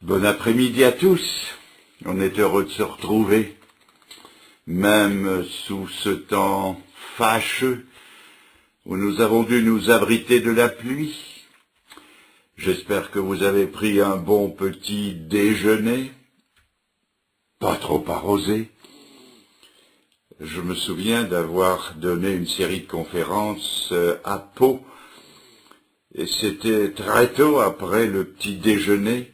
Bon après-midi à tous. On est heureux de se retrouver, même sous ce temps fâcheux où nous avons dû nous abriter de la pluie. J'espère que vous avez pris un bon petit déjeuner, pas trop arrosé. Je me souviens d'avoir donné une série de conférences à Pau, et c'était très tôt après le petit déjeuner.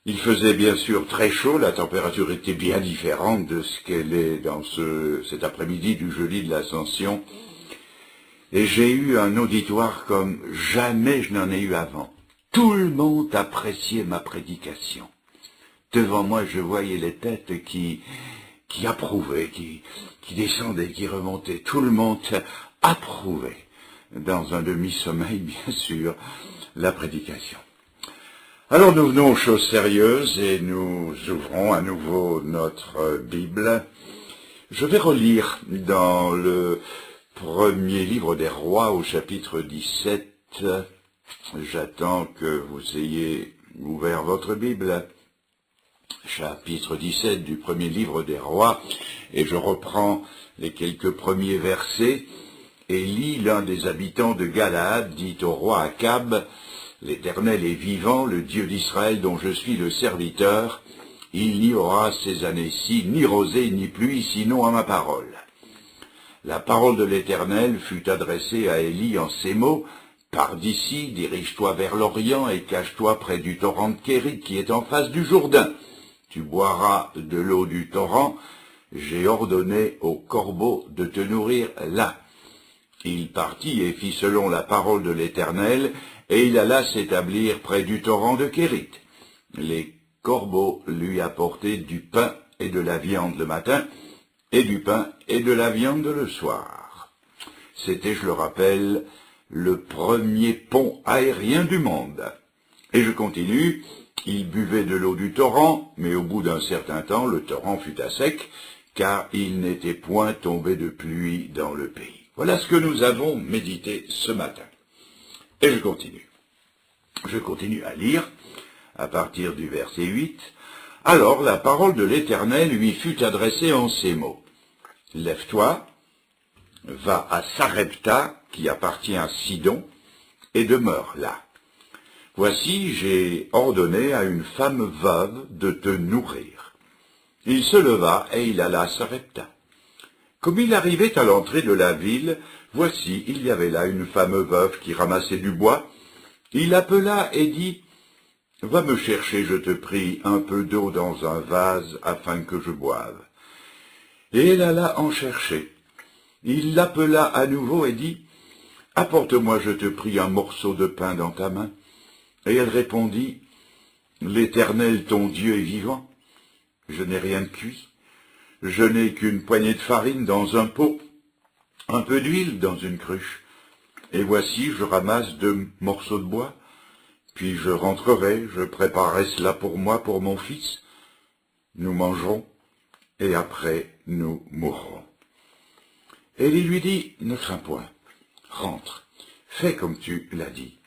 Il faisait bien sûr très chaud, la température était bien différente de ce qu'elle est dans cet après-midi du jeudi de l'Ascension, et j'ai eu un auditoire comme jamais je n'en ai eu avant. Tout le monde appréciait ma prédication. Devant moi, je voyais les têtes qui approuvaient, qui descendaient, qui remontaient. Tout le monde approuvait, dans un demi-sommeil bien sûr, la prédication. Alors nous venons aux choses sérieuses et nous ouvrons à nouveau notre Bible. Je vais relire dans le premier livre des Rois au chapitre 17. J'attends que vous ayez ouvert votre Bible. Chapitre 17 du premier livre des Rois, et je reprends les quelques premiers versets. Élie, l'un des habitants de Galaad, dit au roi Akab: L'Éternel est vivant, le Dieu d'Israël dont je suis le serviteur. Il n'y aura ces années-ci ni rosée ni pluie, sinon à ma parole. La parole de l'Éternel fut adressée à Élie en ces mots: Pars d'ici, dirige-toi vers l'Orient et cache-toi près du torrent de Kérit qui est en face du Jourdain. Tu boiras de l'eau du torrent. J'ai ordonné aux corbeaux de te nourrir là. Il partit et fit selon la parole de l'Éternel, et il alla s'établir près du torrent de Kérit. Les corbeaux lui apportaient du pain et de la viande le matin, et du pain et de la viande le soir. C'était, je le rappelle, le premier pont aérien du monde. Et je continue, il buvait de l'eau du torrent, mais au bout d'un certain temps, le torrent fut à sec, car il n'était point tombé de pluie dans le pays. Voilà ce que nous avons médité ce matin. Et je continue. Je continue à lire, à partir du verset 8. Alors la parole de l'Éternel lui fut adressée en ces mots. Lève-toi, va à Sarepta, qui appartient à Sidon, et demeure là. Voici, j'ai ordonné à une femme veuve de te nourrir. Il se leva et il alla à Sarepta. Comme il arrivait à l'entrée de la ville, voici, il y avait là une femme veuve qui ramassait du bois. Il appela et dit, « Va me chercher, je te prie, un peu d'eau dans un vase afin que je boive. » Et elle alla en chercher. Il l'appela à nouveau et dit, « Apporte-moi, je te prie, un morceau de pain dans ta main. » Et elle répondit, « L'Éternel ton Dieu est vivant. Je n'ai rien de cuit. Je n'ai qu'une poignée de farine dans un pot, un peu d'huile dans une cruche. Et voici, je ramasse 2 morceaux de bois, puis je rentrerai, je préparerai cela pour moi, pour mon fils. Nous mangerons, et après nous mourrons. » Et il lui dit, « Ne crains point, rentre, fais comme tu l'as dit.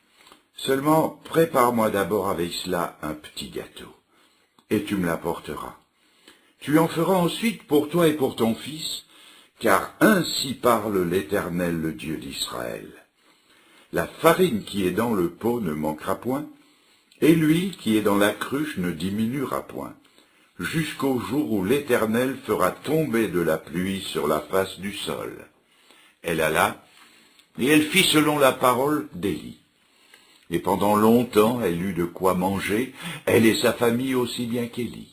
Seulement, prépare-moi d'abord avec cela un petit gâteau, et tu me l'apporteras. Tu en feras ensuite pour toi et pour ton fils, car ainsi parle l'Éternel, le Dieu d'Israël. La farine qui est dans le pot ne manquera point, et l'huile qui est dans la cruche ne diminuera point, jusqu'au jour où l'Éternel fera tomber de la pluie sur la face du sol. » Elle alla, et elle fit selon la parole d'Élie. Et pendant longtemps elle eut de quoi manger, elle et sa famille aussi bien qu'Élie.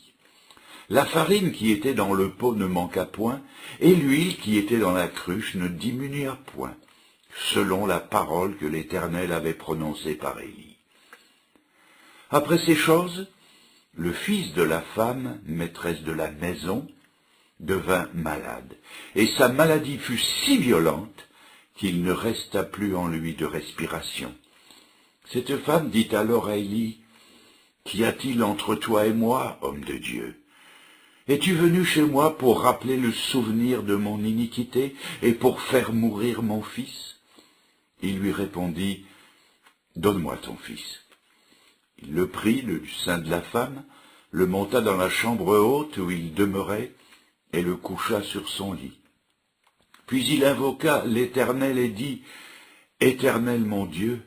La farine qui était dans le pot ne manqua point, et l'huile qui était dans la cruche ne diminua point, selon la parole que l'Éternel avait prononcée par Élie. Après ces choses, le fils de la femme, maîtresse de la maison, devint malade, et sa maladie fut si violente qu'il ne resta plus en lui de respiration. Cette femme dit alors à Élie, « Qu'y a-t-il entre toi et moi, homme de Dieu ? Es-tu venu chez moi pour rappeler le souvenir de mon iniquité et pour faire mourir mon fils ?» Il lui répondit, « Donne-moi ton fils. » Il le prit du sein de la femme, le monta dans la chambre haute où il demeurait, et le coucha sur son lit. Puis il invoqua l'Éternel et dit, « Éternel mon Dieu,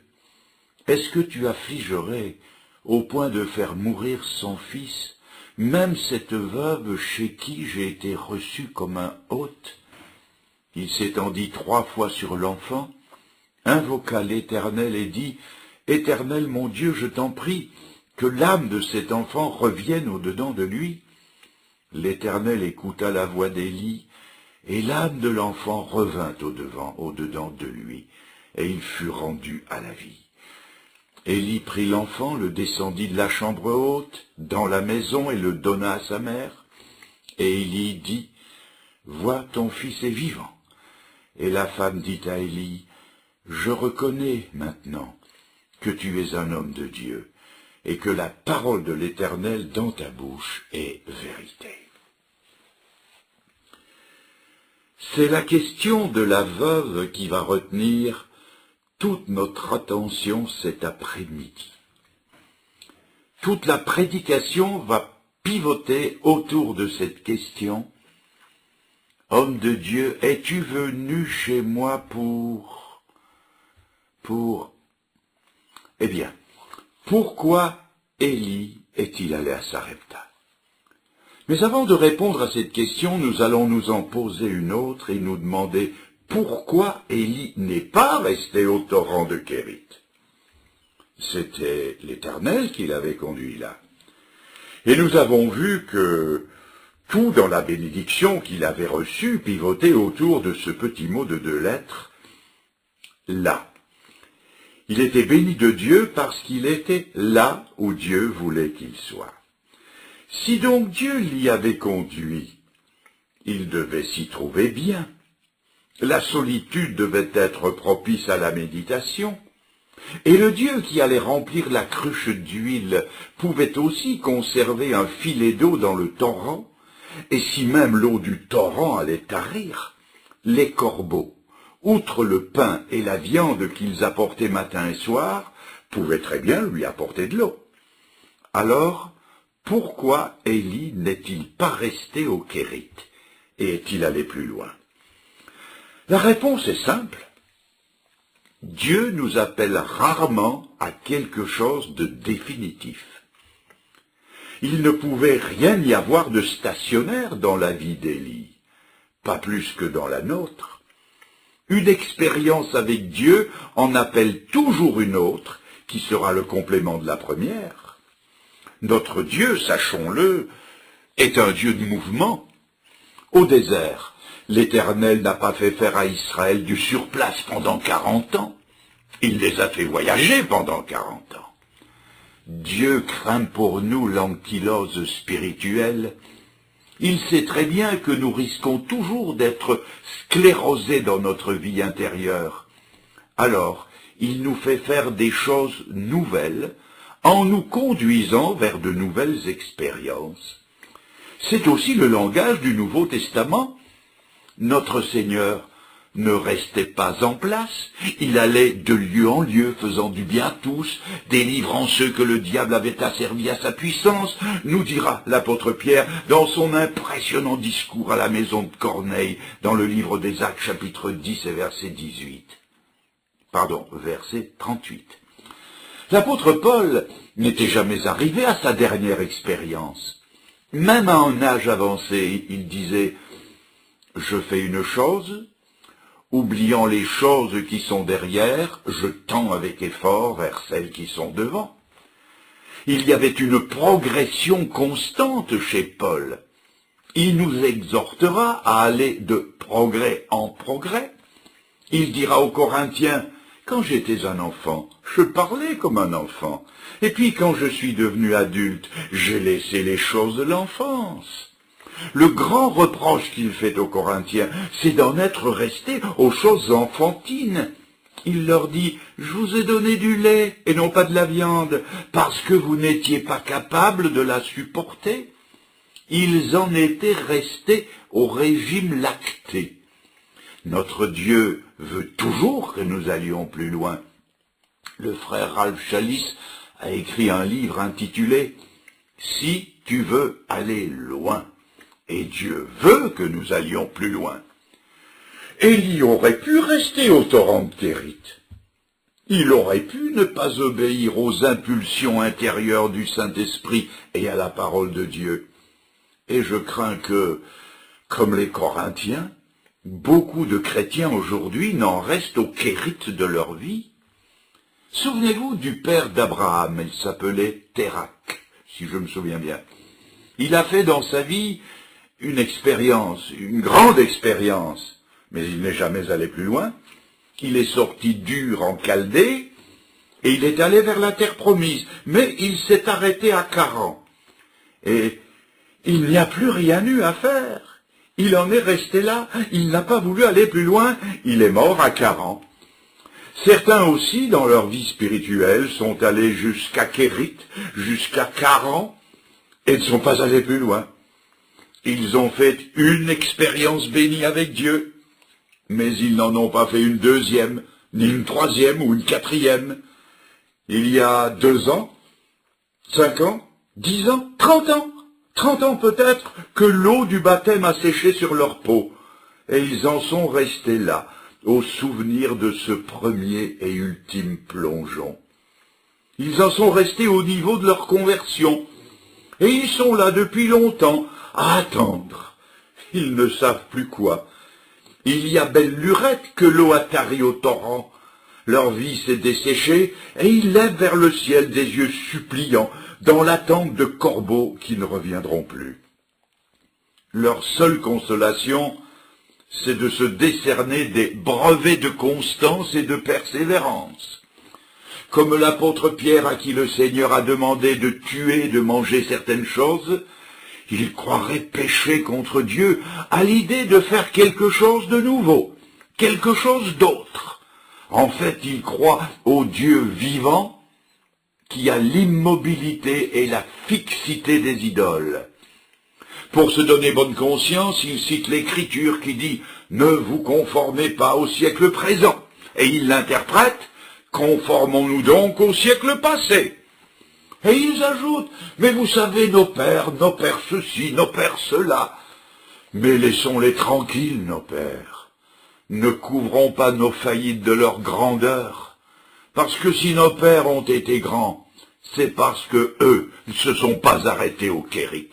est-ce que tu affligerais au point de faire mourir son fils, même cette veuve chez qui j'ai été reçu comme un hôte ?» Il s'étendit 3 fois sur l'enfant, invoqua l'Éternel et dit, « Éternel mon Dieu, je t'en prie, que l'âme de cet enfant revienne au-dedans de lui. » L'Éternel écouta la voix d'Élie, et l'âme de l'enfant revint au-dedans de lui, et il fut rendu à la vie. Élie prit l'enfant, le descendit de la chambre haute, dans la maison, et le donna à sa mère. Et Élie dit, « Vois, ton fils est vivant. » Et la femme dit à Élie, « Je reconnais maintenant que tu es un homme de Dieu, et que la parole de l'Éternel dans ta bouche est vérité. » C'est la question de la veuve qui va retenir toute notre attention cet après-midi. Toute la prédication va pivoter autour de cette question. Homme de Dieu, es-tu venu chez moi pour... Eh bien, pourquoi Élie est-il allé à Sarepta? Mais avant de répondre à cette question, nous allons nous en poser une autre et nous demander pourquoi Élie n'est pas resté au torrent de Kérit. C'était l'Éternel qui l'avait conduit là. Et nous avons vu que tout dans la bénédiction qu'il avait reçue pivotait autour de ce petit mot de 2 lettres, là. Il était béni de Dieu parce qu'il était là où Dieu voulait qu'il soit. Si donc Dieu l'y avait conduit, il devait s'y trouver bien. La solitude devait être propice à la méditation. Et le Dieu qui allait remplir la cruche d'huile pouvait aussi conserver un filet d'eau dans le torrent, et si même l'eau du torrent allait tarir, les corbeaux, outre le pain et la viande qu'ils apportaient matin et soir, pouvaient très bien lui apporter de l'eau. Alors, pourquoi Élie n'est-il pas resté au Kérit et est-il allé plus loin? La réponse est simple. Dieu nous appelle rarement à quelque chose de définitif. Il ne pouvait rien y avoir de stationnaire dans la vie d'Élie, pas plus que dans la nôtre. Une expérience avec Dieu en appelle toujours une autre, qui sera le complément de la première. Notre Dieu, sachons-le, est un Dieu de mouvement. Au désert, l'Éternel n'a pas fait faire à Israël du surplace pendant 40 ans. Il les a fait voyager pendant 40 ans. Dieu craint pour nous l'ankylose spirituelle. Il sait très bien que nous risquons toujours d'être sclérosés dans notre vie intérieure. Alors, il nous fait faire des choses nouvelles, en nous conduisant vers de nouvelles expériences. C'est aussi le langage du Nouveau Testament. Notre Seigneur ne restait pas en place, il allait de lieu en lieu, faisant du bien à tous, délivrant ceux que le diable avait asservis à sa puissance, nous dira l'apôtre Pierre dans son impressionnant discours à la maison de Corneille, dans le livre des Actes chapitre 10 et verset 38. L'apôtre Paul n'était jamais arrivé à sa dernière expérience. Même à un âge avancé, il disait « Je fais une chose, oubliant les choses qui sont derrière, je tends avec effort vers celles qui sont devant. » Il y avait une progression constante chez Paul. Il nous exhortera à aller de progrès en progrès. Il dira aux Corinthiens « Quand j'étais un enfant, je parlais comme un enfant. Et puis quand je suis devenu adulte, j'ai laissé les choses de l'enfance. » Le grand reproche qu'il fait aux Corinthiens, c'est d'en être resté aux choses enfantines. Il leur dit, je vous ai donné du lait et non pas de la viande, parce que vous n'étiez pas capables de la supporter. Ils en étaient restés au régime lacté. Notre Dieu veut toujours que nous allions plus loin. Le frère Ralph Chalice a écrit un livre intitulé « Si tu veux aller loin ». Et Dieu veut que nous allions plus loin. Élie aurait pu rester au torrent de Kérit. Il aurait pu ne pas obéir aux impulsions intérieures du Saint-Esprit et à la parole de Dieu. Et je crains que, comme les Corinthiens, beaucoup de chrétiens aujourd'hui n'en restent au Kérit de leur vie. Souvenez-vous du père d'Abraham, il s'appelait Térak, si je me souviens bien. Il a fait dans sa vie une expérience, une grande expérience, mais il n'est jamais allé plus loin. Il est sorti d'Ur en Chaldée, et il est allé vers la terre promise, mais il s'est arrêté à Charan. Et il n'y a plus rien eu à faire. Il en est resté là, il n'a pas voulu aller plus loin, il est mort à Charan. Certains aussi, dans leur vie spirituelle, sont allés jusqu'à Kérit, jusqu'à Charan, et ne sont pas allés plus loin. Ils ont fait une expérience bénie avec Dieu, mais ils n'en ont pas fait une deuxième, ni une troisième ou une quatrième. Il y a 2 ans, 5 ans, 10 ans, 30 ans peut-être, que l'eau du baptême a séché sur leur peau, et ils en sont restés là, au souvenir de ce premier et ultime plongeon. Ils en sont restés au niveau de leur conversion, et ils sont là depuis longtemps, à attendre. Ils ne savent plus quoi. Il y a belle lurette que l'eau a tari au torrent. Leur vie s'est desséchée, et ils lèvent vers le ciel des yeux suppliants, dans l'attente de corbeaux qui ne reviendront plus. Leur seule consolation, c'est de se décerner des brevets de constance et de persévérance. Comme l'apôtre Pierre à qui le Seigneur a demandé de tuer et de manger certaines choses, il croirait pécher contre Dieu à l'idée de faire quelque chose de nouveau, quelque chose d'autre. En fait, il croit au Dieu vivant qui a l'immobilité et la fixité des idoles. Pour se donner bonne conscience, il cite l'Écriture qui dit « Ne vous conformez pas au siècle présent » et il l'interprète « Conformons-nous donc au siècle passé ». Et ils ajoutent, mais vous savez, nos pères ceci, nos pères cela. Mais laissons-les tranquilles, nos pères. Ne couvrons pas nos faillites de leur grandeur. Parce que si nos pères ont été grands, c'est parce que eux ne se sont pas arrêtés au Kérit.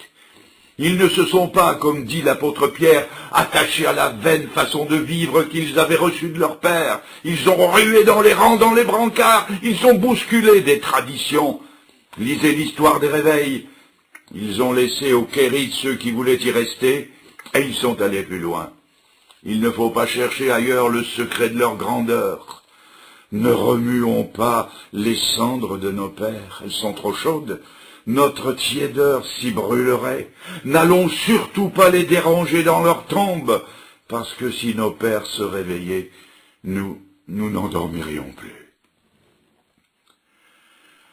Ils ne se sont pas, comme dit l'apôtre Pierre, attachés à la vaine façon de vivre qu'ils avaient reçue de leur père. Ils ont rué dans les rangs, dans les brancards, ils ont bousculé des traditions. Lisez l'histoire des réveils. Ils ont laissé au Kérit ceux qui voulaient y rester, et ils sont allés plus loin. Il ne faut pas chercher ailleurs le secret de leur grandeur. Ne remuons pas les cendres de nos pères, elles sont trop chaudes. Notre tiédeur s'y brûlerait. N'allons surtout pas les déranger dans leur tombe, parce que si nos pères se réveillaient, nous n'endormirions plus.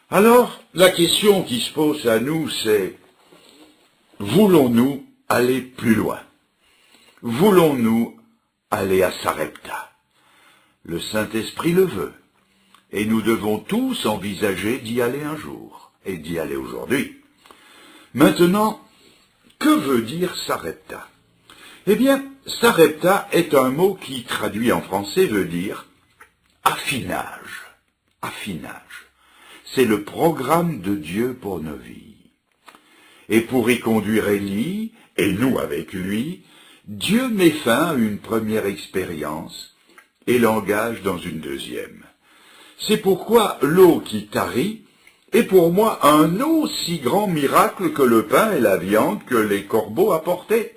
Alors, la question qui se pose à nous, c'est, voulons-nous aller plus loin? Voulons-nous aller à Sarepta? Le Saint-Esprit le veut, et nous devons tous envisager d'y aller un jour, et d'y aller aujourd'hui. Maintenant, que veut dire Sarepta? Eh bien, Sarepta est un mot qui, traduit en français, veut dire affinage. Affinage. C'est le programme de Dieu pour nos vies. Et pour y conduire Élie, et nous avec lui, Dieu met fin à une première expérience et l'engage dans une deuxième. C'est pourquoi l'eau qui tarit est pour moi un aussi grand miracle que le pain et la viande que les corbeaux apportaient.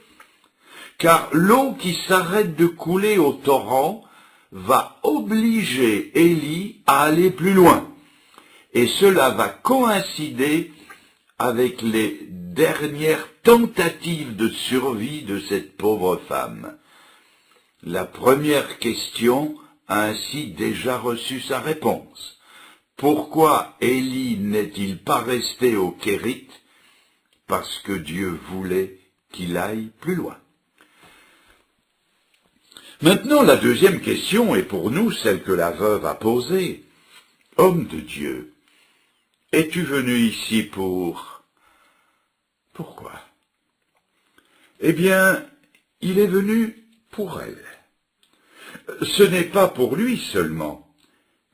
Car l'eau qui s'arrête de couler au torrent va obliger Élie à aller plus loin. Et cela va coïncider avec les dernières tentatives de survie de cette pauvre femme. La première question a ainsi déjà reçu sa réponse. Pourquoi Élie n'est-il pas resté au Kérit? Parce que Dieu voulait qu'il aille plus loin. Maintenant, la deuxième question est pour nous celle que la veuve a posée. Homme de Dieu, es-tu venu ici pour... Pourquoi? Eh bien, il est venu pour elle. Ce n'est pas pour lui seulement,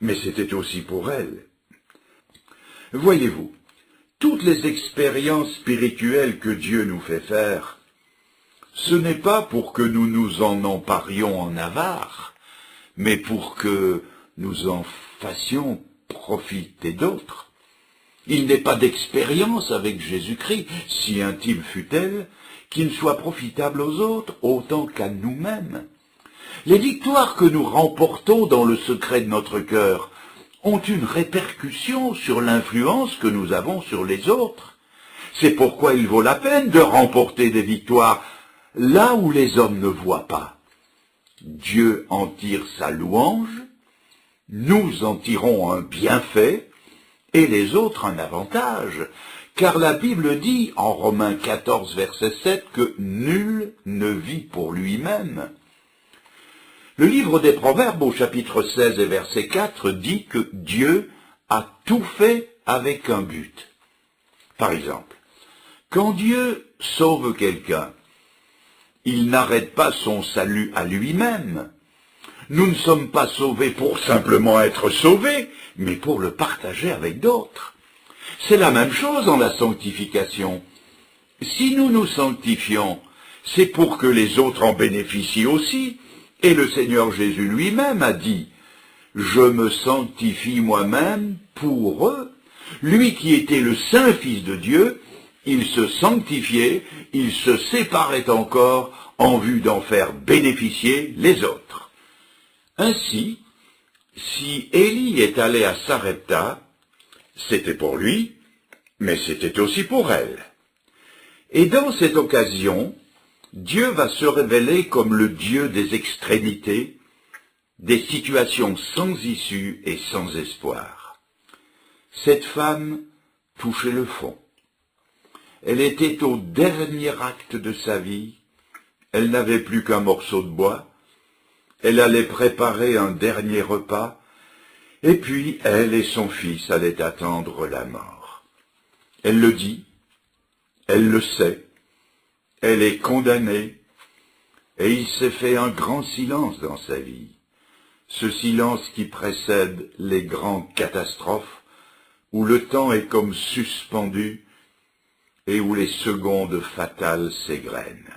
mais c'était aussi pour elle. Voyez-vous, toutes les expériences spirituelles que Dieu nous fait faire, ce n'est pas pour que nous nous en emparions en avare, mais pour que nous en fassions profiter d'autres. Il n'est pas d'expérience avec Jésus-Christ, si intime fût-elle, qui ne soit profitable aux autres autant qu'à nous-mêmes. Les victoires que nous remportons dans le secret de notre cœur ont une répercussion sur l'influence que nous avons sur les autres. C'est pourquoi il vaut la peine de remporter des victoires là où les hommes ne voient pas. Dieu en tire sa louange, nous en tirons un bienfait, et les autres un avantage, car la Bible dit, en Romains 14, verset 7, que nul ne vit pour lui-même. Le livre des Proverbes, au chapitre 16 et verset 4, dit que Dieu a tout fait avec un but. Par exemple, quand Dieu sauve quelqu'un, il n'arrête pas son salut à lui-même. Nous ne sommes pas sauvés pour simplement être sauvés, mais pour le partager avec d'autres. C'est la même chose dans la sanctification. Si nous nous sanctifions, c'est pour que les autres en bénéficient aussi. Et le Seigneur Jésus lui-même a dit, « Je me sanctifie moi-même pour eux. » Lui qui était le Saint Fils de Dieu, il se sanctifiait, il se séparait encore en vue d'en faire bénéficier les autres. Ainsi, si Élie est allé à Sarepta, c'était pour lui, mais c'était aussi pour elle. Et dans cette occasion, Dieu va se révéler comme le Dieu des extrémités, des situations sans issue et sans espoir. Cette femme touchait le fond. Elle était au dernier acte de sa vie, elle n'avait plus qu'un morceau de bois, elle allait préparer un dernier repas, et puis elle et son fils allaient attendre la mort. Elle le dit, elle le sait, elle est condamnée, et il s'est fait un grand silence dans sa vie, ce silence qui précède les grandes catastrophes, où le temps est comme suspendu, et où les secondes fatales s'égrènent.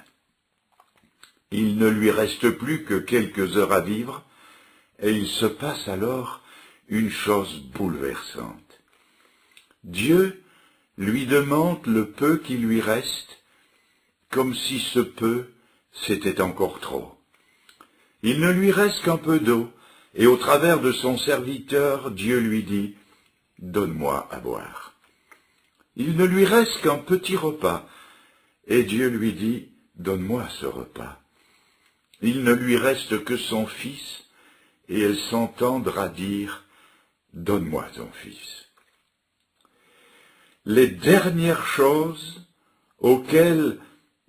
Il ne lui reste plus que quelques heures à vivre, et il se passe alors une chose bouleversante. Dieu lui demande le peu qui lui reste, comme si ce peu, c'était encore trop. Il ne lui reste qu'un peu d'eau, et au travers de son serviteur, Dieu lui dit, « Donne-moi à boire. » Il ne lui reste qu'un petit repas, et Dieu lui dit, « Donne-moi ce repas. » Il ne lui reste que son fils, et elle s'entendra dire, « Donne-moi ton fils. » Les dernières choses auxquelles,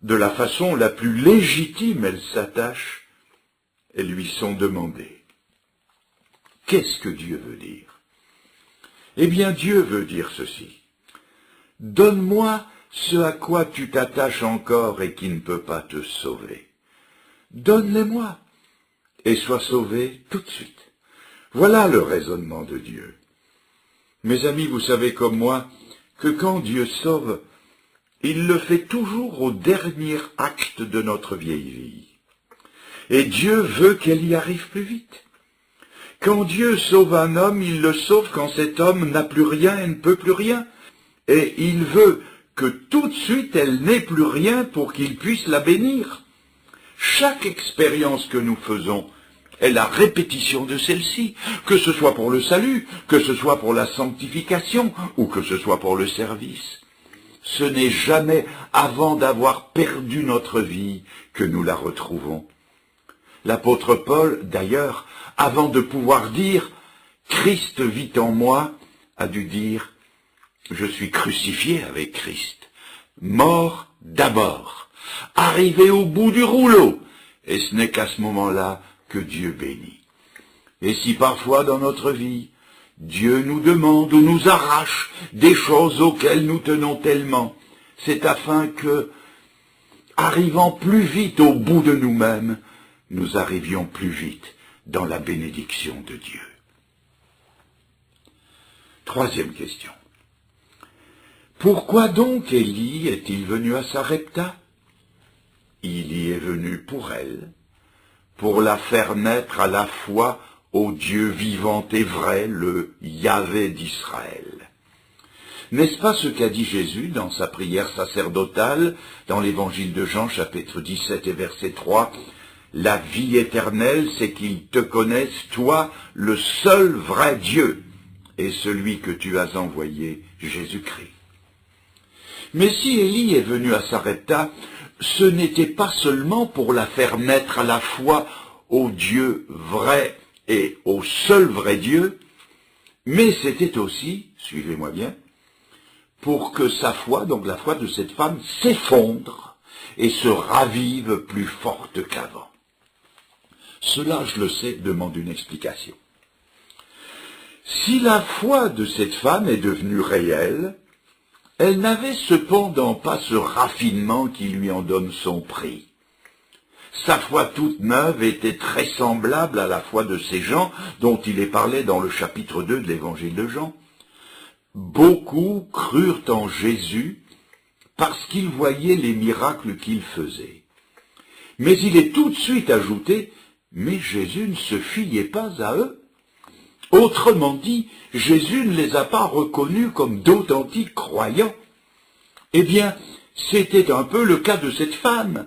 de la façon la plus légitime, elle s'attache, elles lui sont demandées. Qu'est-ce que Dieu veut dire? Eh bien, Dieu veut dire ceci. Donne-moi ce à quoi tu t'attaches encore et qui ne peut pas te sauver. Donne-les-moi et sois sauvé tout de suite. Voilà le raisonnement de Dieu. Mes amis, vous savez comme moi que quand Dieu sauve, il le fait toujours au dernier acte de notre vieille vie. Et Dieu veut qu'elle y arrive plus vite. Quand Dieu sauve un homme, il le sauve quand cet homme n'a plus rien et ne peut plus rien. Et il veut que tout de suite elle n'ait plus rien pour qu'il puisse la bénir. Chaque expérience que nous faisons est la répétition de celle-ci, que ce soit pour le salut, que ce soit pour la sanctification ou que ce soit pour le service. Ce n'est jamais avant d'avoir perdu notre vie que nous la retrouvons. L'apôtre Paul, d'ailleurs, avant de pouvoir dire « Christ vit en moi », a dû dire « Je suis crucifié avec Christ, mort d'abord, arrivé au bout du rouleau ». Et ce n'est qu'à ce moment-là que Dieu bénit. Et si parfois dans notre vie, Dieu nous demande ou nous arrache des choses auxquelles nous tenons tellement. C'est afin que, arrivant plus vite au bout de nous-mêmes, nous arrivions plus vite dans la bénédiction de Dieu. Troisième question. Pourquoi donc Élie est-il venu à Sarepta? Il y est venu pour elle, pour la faire naître à la fois au Dieu vivant et vrai, le Yahvé d'Israël. N'est-ce pas ce qu'a dit Jésus dans sa prière sacerdotale, dans l'évangile de Jean, chapitre 17 et verset 3, « La vie éternelle, c'est qu'ils te connaissent, toi, le seul vrai Dieu, et celui que tu as envoyé, Jésus-Christ. » Mais si Élie est venu à Sarepta, ce n'était pas seulement pour la faire naître à la fois au Dieu vrai et au seul vrai Dieu, mais c'était aussi, suivez-moi bien, pour que sa foi, donc la foi de cette femme, s'effondre et se ravive plus forte qu'avant. Cela, je le sais, demande une explication. Si la foi de cette femme est devenue réelle, elle n'avait cependant pas ce raffinement qui lui en donne son prix. Sa foi toute neuve était très semblable à la foi de ces gens dont il est parlé dans le chapitre 2 de l'évangile de Jean. Beaucoup crurent en Jésus parce qu'ils voyaient les miracles qu'il faisait. Mais il est tout de suite ajouté, mais Jésus ne se fiait pas à eux. Autrement dit, Jésus ne les a pas reconnus comme d'authentiques croyants. Eh bien, c'était un peu le cas de cette femme.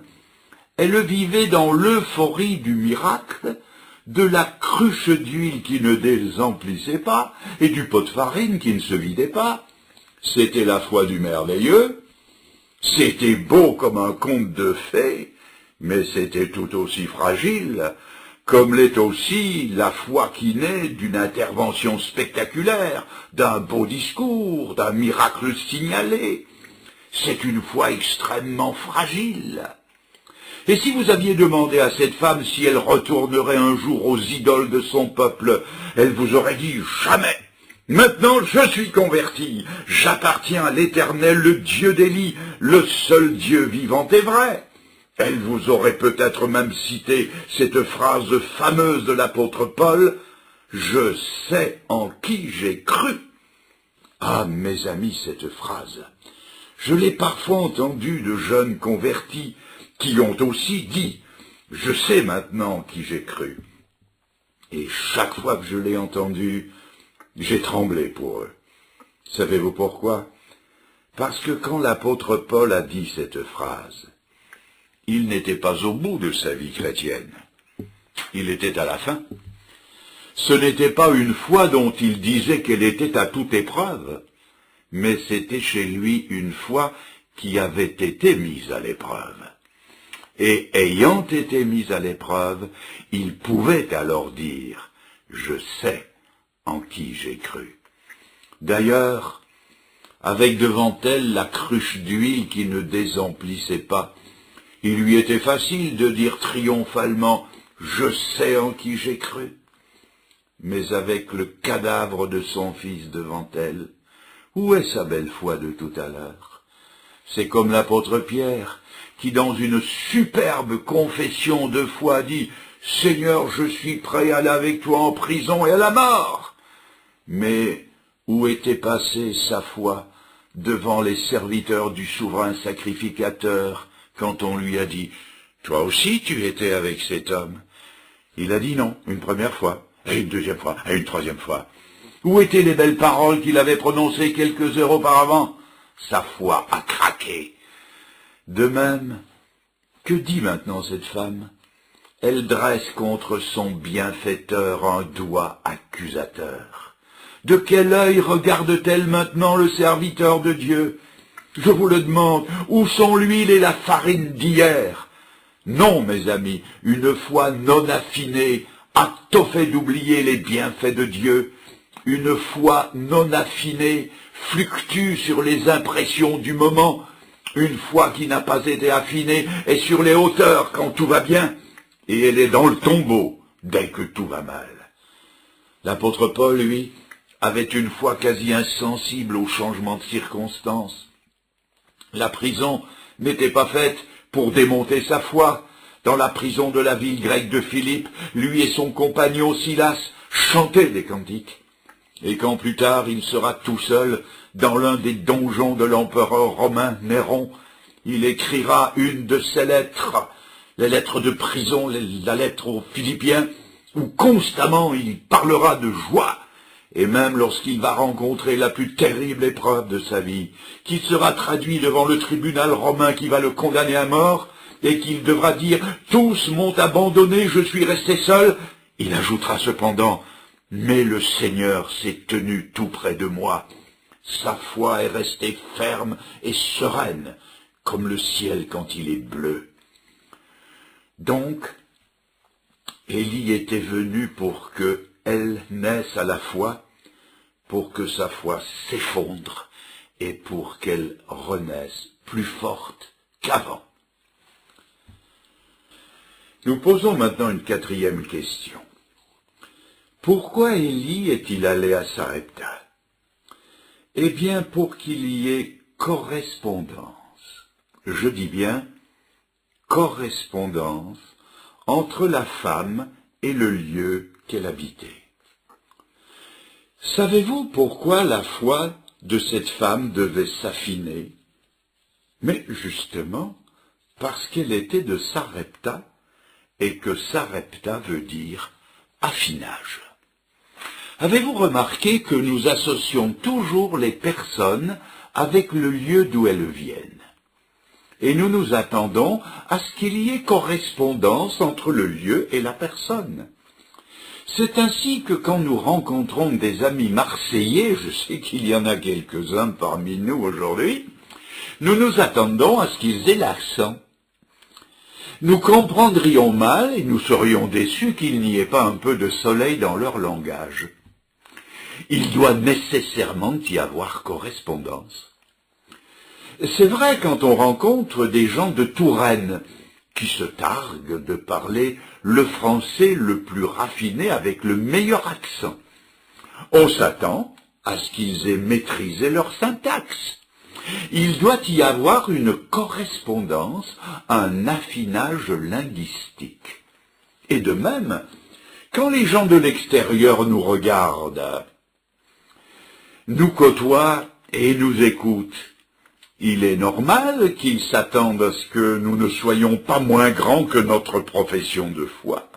Elle vivait dans l'euphorie du miracle, de la cruche d'huile qui ne désemplissait pas, et du pot de farine qui ne se vidait pas. C'était la foi du merveilleux, c'était beau comme un conte de fées, mais c'était tout aussi fragile, comme l'est aussi la foi qui naît d'une intervention spectaculaire, d'un beau discours, d'un miracle signalé. C'est une foi extrêmement fragile. Et si vous aviez demandé à cette femme si elle retournerait un jour aux idoles de son peuple, elle vous aurait dit « Jamais ! Maintenant je suis converti, j'appartiens à l'Éternel, le Dieu d'Élie, le seul Dieu vivant et vrai. » Elle vous aurait peut-être même cité cette phrase fameuse de l'apôtre Paul, « Je sais en qui j'ai cru ». Ah, mes amis, cette phrase, je l'ai parfois entendue de jeunes convertis qui ont aussi dit « Je sais maintenant en qui j'ai cru ». Et chaque fois que je l'ai entendue, j'ai tremblé pour eux. Savez-vous pourquoi? Parce que quand l'apôtre Paul a dit cette phrase, il n'était pas au bout de sa vie chrétienne. Il était à la fin. Ce n'était pas une foi dont il disait qu'elle était à toute épreuve, mais c'était chez lui une foi qui avait été mise à l'épreuve. Et ayant été mise à l'épreuve, il pouvait alors dire « Je sais en qui j'ai cru ». D'ailleurs, avec devant elle la cruche d'huile qui ne désemplissait pas, il lui était facile de dire triomphalement « Je sais en qui j'ai cru ». Mais avec le cadavre de son fils devant elle, où est sa belle foi de tout à l'heure? C'est comme l'apôtre Pierre, qui dans une superbe confession de foi dit « Seigneur, je suis prêt à aller avec toi en prison et à la mort ». Mais où était passée sa foi devant les serviteurs du souverain sacrificateur quand on lui a dit « Toi aussi tu étais avec cet homme ». Il a dit non, une première fois, et une deuxième fois, et une troisième fois. Où étaient les belles paroles qu'il avait prononcées quelques heures auparavant? Sa foi a craqué. De même, que dit maintenant cette femme? Elle dresse contre son bienfaiteur un doigt accusateur. De quel œil regarde-t-elle maintenant le serviteur de Dieu? Je vous le demande, où sont l'huile et la farine d'hier? Non, mes amis, une foi non affinée a tôt fait d'oublier les bienfaits de Dieu. Une foi non affinée fluctue sur les impressions du moment. Une foi qui n'a pas été affinée est sur les hauteurs quand tout va bien, et elle est dans le tombeau dès que tout va mal. L'apôtre Paul, lui, avait une foi quasi insensible aux changements de circonstances. La prison n'était pas faite pour démonter sa foi. Dans la prison de la ville grecque de Philippe, lui et son compagnon Silas chantaient des cantiques. Et quand plus tard il sera tout seul dans l'un des donjons de l'empereur romain Néron, il écrira une de ses lettres, les lettres de prison, la lettre aux Philippiens, où constamment il parlera de joie, et même lorsqu'il va rencontrer la plus terrible épreuve de sa vie, qu'il sera traduit devant le tribunal romain qui va le condamner à mort, et qu'il devra dire « Tous m'ont abandonné, je suis resté seul », il ajoutera cependant « Mais le Seigneur s'est tenu tout près de moi. Sa foi est restée ferme et sereine, comme le ciel quand il est bleu. » Donc, Élie était venu pour qu'elle naisse à la foi, pour que sa foi s'effondre et pour qu'elle renaisse plus forte qu'avant. Nous posons maintenant une quatrième question. Pourquoi Élie est-il allé à Sarepta? Eh bien, pour qu'il y ait correspondance. Je dis bien correspondance entre la femme et le lieu qu'elle habitait. Savez-vous pourquoi la foi de cette femme devait s'affiner? Mais justement, parce qu'elle était de Sarepta, et que Sarepta veut dire affinage. Avez-vous remarqué que nous associons toujours les personnes avec le lieu d'où elles viennent? Et nous nous attendons à ce qu'il y ait correspondance entre le lieu et la personne. C'est ainsi que quand nous rencontrons des amis marseillais, je sais qu'il y en a quelques-uns parmi nous aujourd'hui, nous nous attendons à ce qu'ils aient l'accent. Nous comprendrions mal et nous serions déçus qu'il n'y ait pas un peu de soleil dans leur langage. Il doit nécessairement y avoir correspondance. C'est vrai quand on rencontre des gens de Touraine qui se targuent de parler le français le plus raffiné avec le meilleur accent. On s'attend à ce qu'ils aient maîtrisé leur syntaxe. Il doit y avoir une correspondance, un affinage linguistique. Et de même, quand les gens de l'extérieur nous regardent, nous côtoient et nous écoutent, il est normal qu'ils s'attendent à ce que nous ne soyons pas moins grands que notre profession de foi.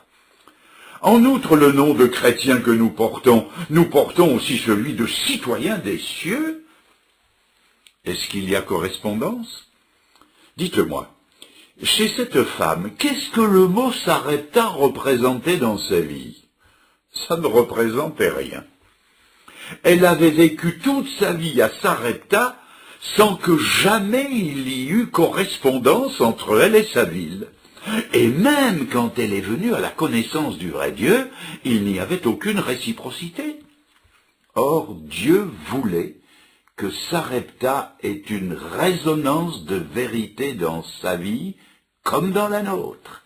En outre, le nom de chrétien que nous portons aussi celui de citoyen des cieux. Est-ce qu'il y a correspondance? Dites-moi, chez cette femme, qu'est-ce que le mot Sarepta représentait dans sa vie? Ça ne représentait rien. Elle avait vécu toute sa vie à Sarepta sans que jamais il y eut correspondance entre elle et sa ville. Et même quand elle est venue à la connaissance du vrai Dieu, il n'y avait aucune réciprocité. Or, Dieu voulait que Sarepta ait une résonance de vérité dans sa vie, comme dans la nôtre.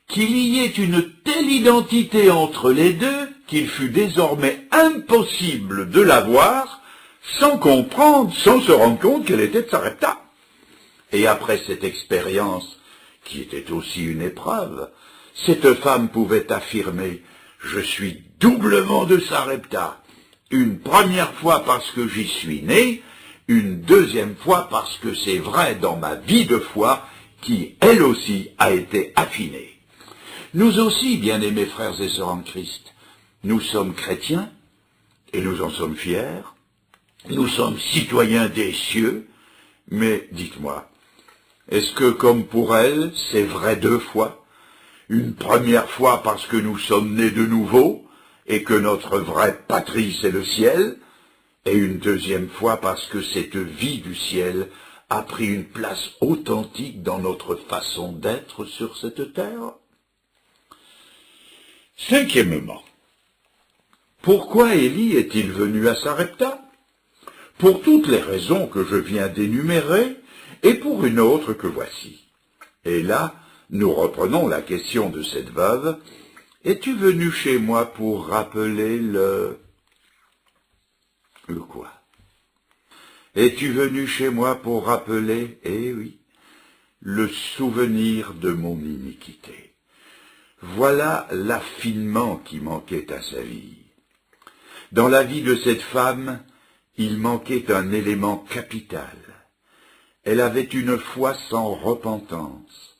Qu'il y ait une telle identité entre les deux qu'il fut désormais impossible de la voir sans comprendre, sans se rendre compte qu'elle était de Sarepta. Et après cette expérience, qui était aussi une épreuve, cette femme pouvait affirmer « Je suis doublement de Sarepta ». Une première fois parce que j'y suis né, une deuxième fois parce que c'est vrai dans ma vie de foi qui, elle aussi, a été affinée. Nous aussi, bien-aimés frères et sœurs en Christ, nous sommes chrétiens, et nous en sommes fiers, nous sommes citoyens des cieux, mais dites-moi, est-ce que comme pour elle, c'est vrai deux fois? Une première fois parce que nous sommes nés de nouveau, et que notre vraie patrie c'est le ciel, et une deuxième fois parce que cette vie du ciel a pris une place authentique dans notre façon d'être sur cette terre. Cinquièmement, pourquoi Élie est-il venu à Sarepta? Pour toutes les raisons que je viens d'énumérer, et pour une autre que voici. Et là, nous reprenons la question de cette veuve. Es-tu venu chez moi pour rappeler le... Quoi? Es-tu venu chez moi pour rappeler, eh oui, le souvenir de mon iniquité? Voilà l'affinement qui manquait à sa vie. Dans la vie de cette femme, il manquait un élément capital. Elle avait une foi sans repentance,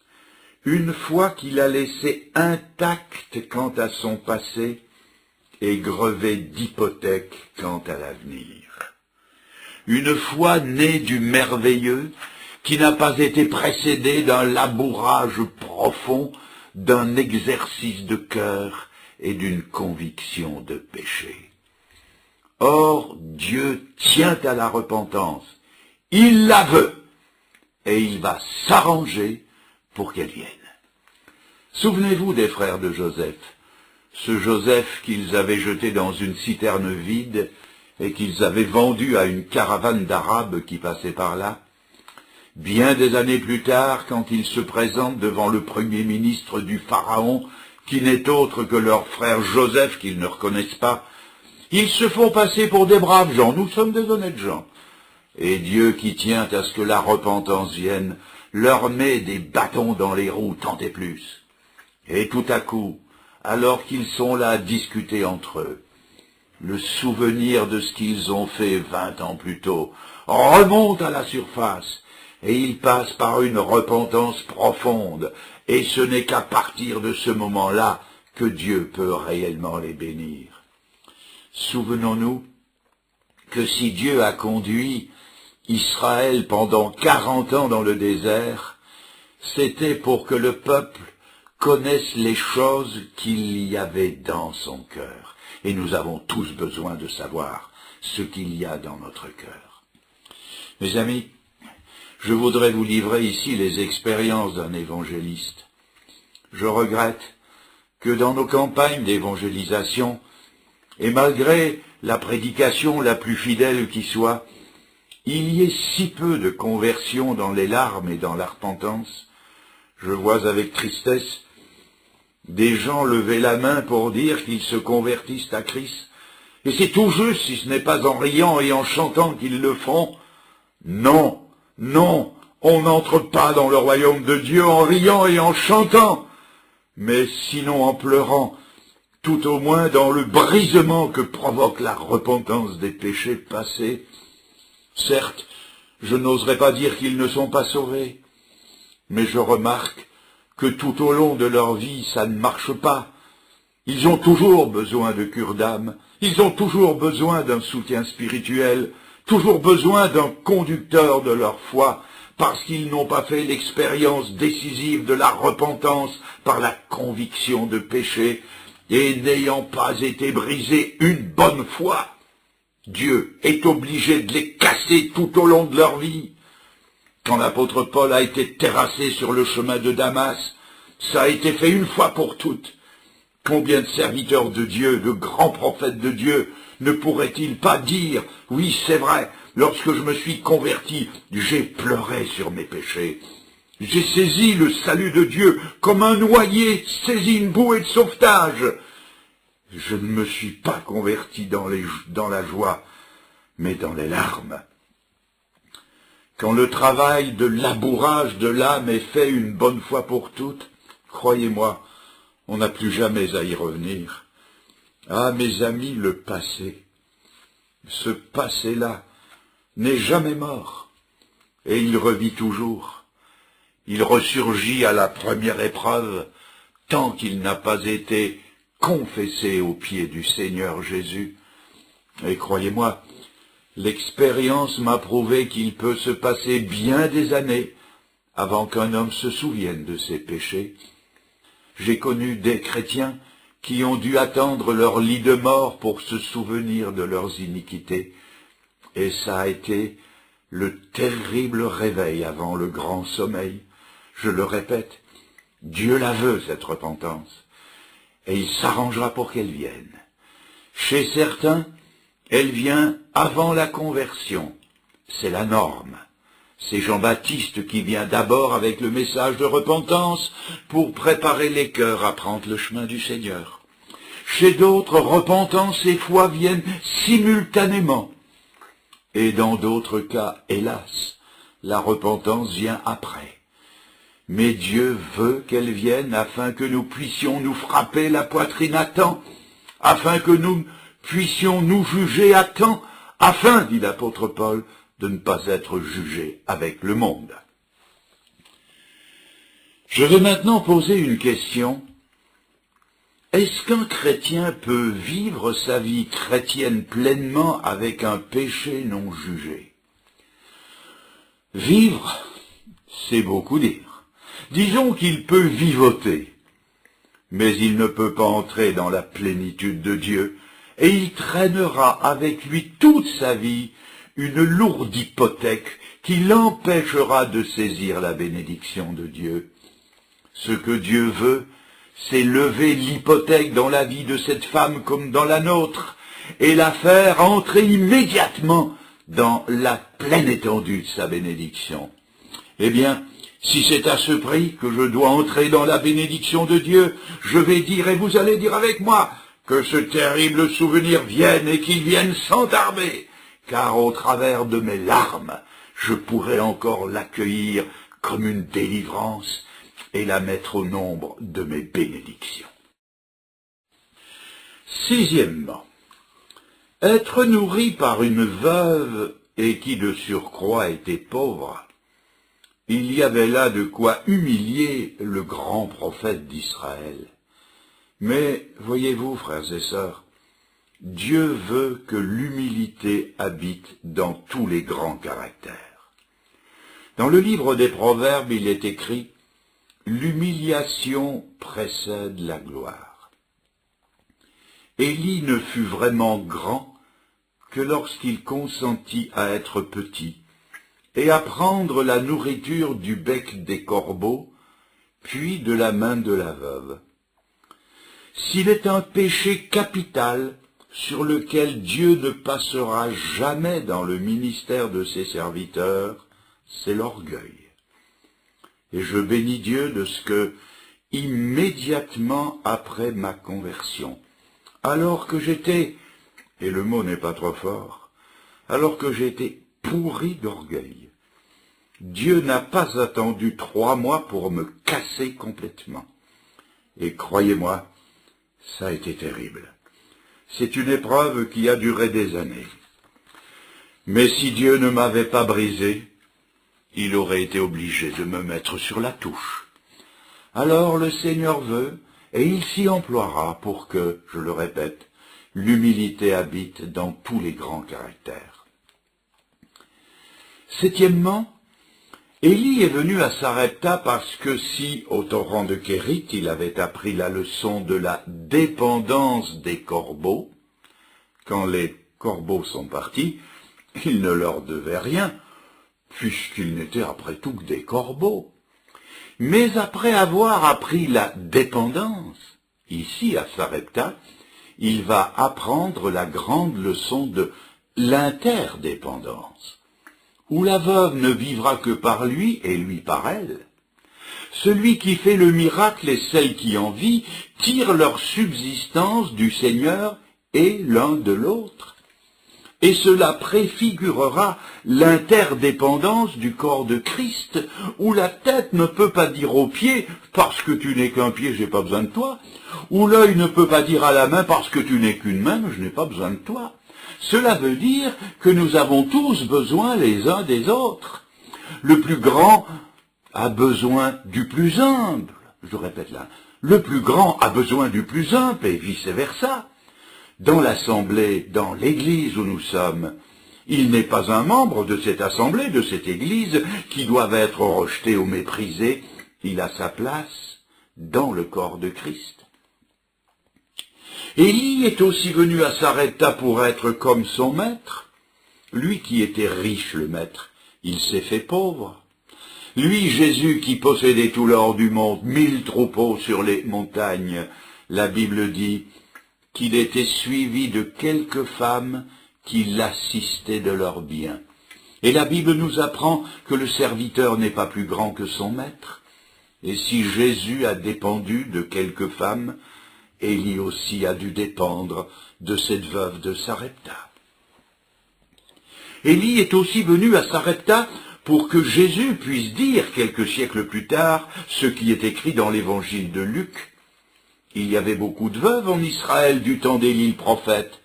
une foi qui la laissait intacte quant à son passé et grevée d'hypothèques quant à l'avenir. Une foi née du merveilleux, qui n'a pas été précédée d'un labourage profond, d'un exercice de cœur et d'une conviction de péché. Or, Dieu tient à la repentance, il la veut, et il va s'arranger pour qu'elle vienne. Souvenez-vous des frères de Joseph, ce Joseph qu'ils avaient jeté dans une citerne vide et qu'ils avaient vendu à une caravane d'Arabes qui passait par là. Bien des années plus tard, quand ils se présentent devant le premier ministre du Pharaon, qui n'est autre que leur frère Joseph qu'ils ne reconnaissent pas, ils se font passer pour des braves gens, nous sommes des honnêtes gens. Et Dieu, qui tient à ce que la repentance vienne, leur met des bâtons dans les roues, tant et plus. Et tout à coup, alors qu'ils sont là à discuter entre eux, le souvenir de ce qu'ils ont fait 20 ans plus tôt remonte à la surface, et ils passent par une repentance profonde, et ce n'est qu'à partir de ce moment-là que Dieu peut réellement les bénir. Souvenons-nous que si Dieu a conduit Israël pendant 40 ans dans le désert, c'était pour que le peuple connaisse les choses qu'il y avait dans son cœur. Et nous avons tous besoin de savoir ce qu'il y a dans notre cœur. Mes amis, je voudrais vous livrer ici les expériences d'un évangéliste. Je regrette que dans nos campagnes d'évangélisation, et malgré la prédication la plus fidèle qui soit, il y ait si peu de conversion dans les larmes et dans la repentance. Je vois avec tristesse des gens lever la main pour dire qu'ils se convertissent à Christ. Et c'est tout juste si ce n'est pas en riant et en chantant qu'ils le font. Non, non, on n'entre pas dans le royaume de Dieu en riant et en chantant, mais sinon en pleurant, tout au moins dans le brisement que provoque la repentance des péchés passés. Certes, je n'oserais pas dire qu'ils ne sont pas sauvés, mais je remarque que tout au long de leur vie, ça ne marche pas. Ils ont toujours besoin de cure d'âme, ils ont toujours besoin d'un soutien spirituel, toujours besoin d'un conducteur de leur foi, parce qu'ils n'ont pas fait l'expérience décisive de la repentance par la conviction de péché, et n'ayant pas été brisés une bonne fois, Dieu est obligé de les casser tout au long de leur vie. Quand l'apôtre Paul a été terrassé sur le chemin de Damas, ça a été fait une fois pour toutes. Combien de serviteurs de Dieu, de grands prophètes de Dieu, ne pourraient-ils pas dire, oui, c'est vrai, lorsque je me suis converti, j'ai pleuré sur mes péchés. J'ai saisi le salut de Dieu comme un noyé saisit une bouée de sauvetage. Je ne me suis pas converti dans la joie, mais dans les larmes. Quand le travail de labourage de l'âme est fait une bonne fois pour toutes, croyez-moi, on n'a plus jamais à y revenir. Ah, mes amis, le passé, ce passé-là n'est jamais mort, et il revit toujours. Il ressurgit à la première épreuve, tant qu'il n'a pas été confessé aux pieds du Seigneur Jésus. Et croyez-moi, l'expérience m'a prouvé qu'il peut se passer bien des années avant qu'un homme se souvienne de ses péchés. J'ai connu des chrétiens qui ont dû attendre leur lit de mort pour se souvenir de leurs iniquités, et ça a été le terrible réveil avant le grand sommeil. Je le répète, Dieu la veut, cette repentance, et il s'arrangera pour qu'elle vienne. Chez certains, elle vient avant la conversion, c'est la norme. C'est Jean-Baptiste qui vient d'abord avec le message de repentance pour préparer les cœurs à prendre le chemin du Seigneur. Chez d'autres, repentance et foi viennent simultanément. Et dans d'autres cas, hélas, la repentance vient après. Mais Dieu veut qu'elle vienne afin que nous puissions nous frapper la poitrine à temps, afin que nous puissions nous juger à temps, afin, dit l'apôtre Paul, de ne pas être jugés avec le monde. Je vais maintenant poser une question. Est-ce qu'un chrétien peut vivre sa vie chrétienne pleinement avec un péché non jugé? Vivre, c'est beaucoup dire. Disons qu'il peut vivoter, mais il ne peut pas entrer dans la plénitude de Dieu, et il traînera avec lui toute sa vie une lourde hypothèque qui l'empêchera de saisir la bénédiction de Dieu. Ce que Dieu veut, c'est lever l'hypothèque dans la vie de cette femme comme dans la nôtre, et la faire entrer immédiatement dans la pleine étendue de sa bénédiction. Eh bien, si c'est à ce prix que je dois entrer dans la bénédiction de Dieu, je vais dire, et vous allez dire avec moi, que ce terrible souvenir vienne et qu'il vienne sans tarder, car au travers de mes larmes, je pourrai encore l'accueillir comme une délivrance et la mettre au nombre de mes bénédictions. Sixièmement, être nourri par une veuve et qui de surcroît était pauvre, il y avait là de quoi humilier le grand prophète d'Israël. Mais, voyez-vous, frères et sœurs, Dieu veut que l'humilité habite dans tous les grands caractères. Dans le livre des Proverbes, il est écrit « L'humiliation précède la gloire ». Élie ne fut vraiment grand que lorsqu'il consentit à être petit et à prendre la nourriture du bec des corbeaux, puis de la main de la veuve. S'il est un péché capital sur lequel Dieu ne passera jamais dans le ministère de ses serviteurs, c'est l'orgueil. Et je bénis Dieu de ce que, immédiatement après ma conversion, alors que j'étais, et le mot n'est pas trop fort, alors que j'étais pourri d'orgueil, Dieu n'a pas attendu 3 mois pour me casser complètement. Et croyez-moi, ça a été terrible. C'est une épreuve qui a duré des années. Mais si Dieu ne m'avait pas brisé, il aurait été obligé de me mettre sur la touche. Alors le Seigneur veut, et il s'y emploiera pour que, je le répète, l'humilité habite dans tous les grands caractères. Septièmement, Élie est venu à Sarepta parce que si, au torrent de Kérit, il avait appris la leçon de la dépendance des corbeaux, quand les corbeaux sont partis, il ne leur devait rien, puisqu'ils n'étaient après tout que des corbeaux. Mais après avoir appris la dépendance, ici à Sarepta, il va apprendre la grande leçon de l'interdépendance, où la veuve ne vivra que par lui et lui par elle. Celui qui fait le miracle et celle qui en vit tirent leur subsistance du Seigneur et l'un de l'autre. Et cela préfigurera l'interdépendance du corps de Christ, où la tête ne peut pas dire aux pieds « parce que tu n'es qu'un pied, j'ai pas besoin de toi », où l'œil ne peut pas dire à la main « parce que tu n'es qu'une main, je n'ai pas besoin de toi ». Cela veut dire que nous avons tous besoin les uns des autres. Le plus grand a besoin du plus humble, je répète là, le plus grand a besoin du plus humble et vice-versa. Dans l'assemblée, dans l'église où nous sommes, il n'est pas un membre de cette assemblée, de cette église, qui doit être rejeté ou méprisé. Il a sa place dans le corps de Christ. Élie est aussi venu à Sarepta pour être comme son maître. Lui qui était riche, le maître, il s'est fait pauvre. Lui, Jésus, qui possédait tout l'or du monde, 1000 troupeaux sur les montagnes, la Bible dit qu'il était suivi de quelques femmes qui l'assistaient de leurs biens. Et la Bible nous apprend que le serviteur n'est pas plus grand que son maître. Et si Jésus a dépendu de quelques femmes, Élie aussi a dû dépendre de cette veuve de Sarepta. Élie est aussi venu à Sarepta pour que Jésus puisse dire quelques siècles plus tard ce qui est écrit dans l'évangile de Luc. Il y avait beaucoup de veuves en Israël du temps d'Élie le prophète,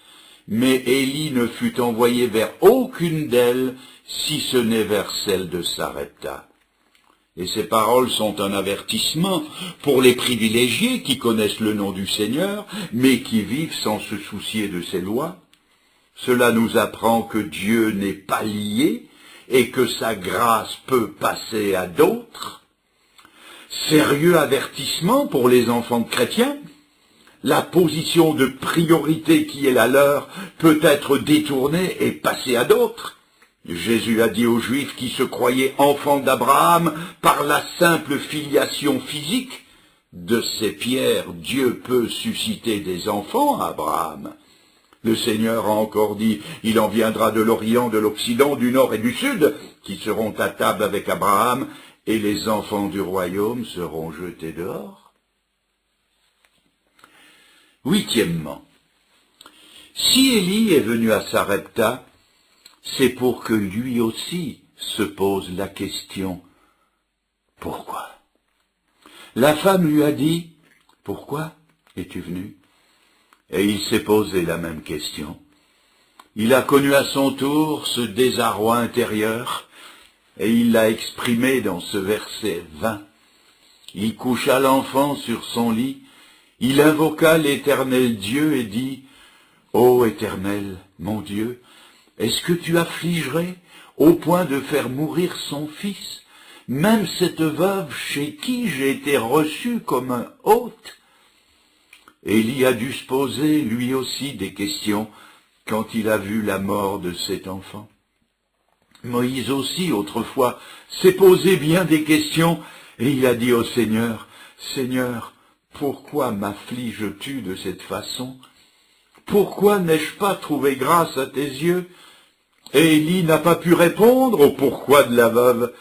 mais Élie ne fut envoyé vers aucune d'elles, si ce n'est vers celle de Sarepta. Et ces paroles sont un avertissement pour les privilégiés qui connaissent le nom du Seigneur, mais qui vivent sans se soucier de ses lois. Cela nous apprend que Dieu n'est pas lié et que sa grâce peut passer à d'autres. Sérieux avertissement pour les enfants de chrétiens. La position de priorité qui est la leur peut être détournée et passée à d'autres. Jésus a dit aux Juifs qui se croyaient enfants d'Abraham par la simple filiation physique, de ces pierres Dieu peut susciter des enfants à Abraham. Le Seigneur a encore dit, il en viendra de l'Orient, de l'Occident, du Nord et du Sud, qui seront à table avec Abraham, et les enfants du royaume seront jetés dehors. Huitièmement, si Élie est venu à Sarepta, c'est pour que lui aussi se pose la question « Pourquoi ?» La femme lui a dit « Pourquoi es-tu venu ?» Et il s'est posé la même question. Il a connu à son tour ce désarroi intérieur, et il l'a exprimé dans ce verset 20. Il coucha l'enfant sur son lit, il invoqua l'Éternel Dieu et dit « Ô Éternel, mon Dieu, est-ce que tu affligerais au point de faire mourir son fils, même cette veuve chez qui j'ai été reçu comme un hôte ?» Élie a dû se poser lui aussi des questions quand il a vu la mort de cet enfant. Moïse aussi, autrefois, s'est posé bien des questions et il a dit au Seigneur, « Seigneur, pourquoi m'affliges-tu de cette façon? Pourquoi n'ai-je pas trouvé grâce à tes yeux ?» Et Élie n'a pas pu répondre au pourquoi de la veuve.